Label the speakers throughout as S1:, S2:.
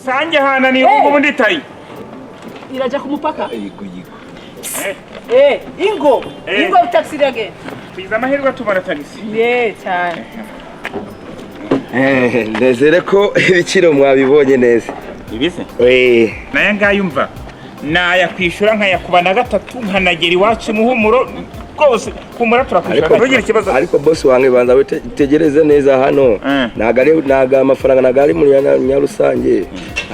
S1: rusange hana ni ubu nditayi
S2: iraja ku mupaka
S3: Yigo.
S2: ingo taxi again
S1: twiza amahirwe tubara tagisi
S2: cyane
S3: Ndezere ko ibiciro mwabibonye neza
S1: ibize naye ngayumva naya kwishura nkayakuba na gatatu nkanagera iwacu muhumuro rwose kumura turakwishura ugira ikibazo
S3: ariko boss wange banza witegereze neza hano naga amafaranga nagari muri nyarusange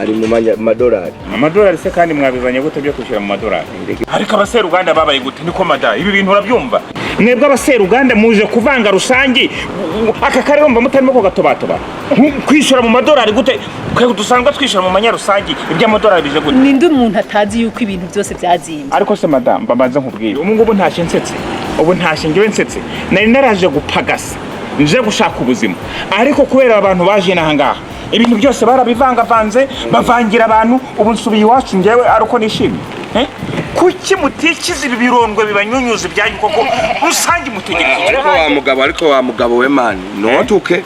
S3: ari mu madolari
S1: amadolari se kandi mwabizanye gute byo kwishyura mu madolari ariko abaseruganda babaye gute niko mada ibi bintu urabyumva mwebwe abaseruganda muje kuvanga rusange aka karere mba mutarimo ko gatobatoba kwishyura mu madolari gute kwe dusanga twishyura mu manyarusange iby'amadolari bije gute
S2: ninde umuntu atazi yuko ibintu byose byazimbye
S1: ariko se madam babanza nkubwire ubu ntashye nsetse ubu ntashye ngewe nsetse nari naraje gupagasa nje gushaka ubuzima ariko kubera abantu baje nahangaha ibintu byose barabivangavanze bavangira abantu ubu nsubiye iwacu ngewe ariko nishimye kuki mutikiza ibi birondwe bibanyunyuza ibyanyu koko rusange mutegereje
S3: ariko wa mugabo we man notuke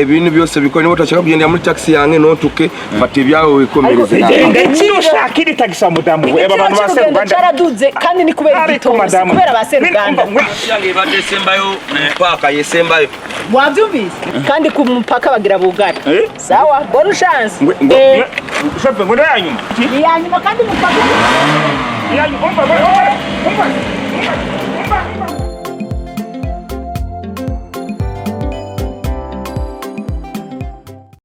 S3: ibintu byose biko niba utashaka kugenda muri taxi yange notuke fata ibyawe wikomereze
S1: ndetse ushaka iri taxi mudamu we abantu base Rwanda
S2: cyaraduze kandi ni kubera igitondo kubera base Rwanda
S3: yange badesembayo paka yesembayo
S2: wabyumvise kandi ku mupaka bagira bugari sawa bonne chance
S1: ushobora ngo yanyuma
S2: yanyuma kandi mupaka
S1: yanyuma umva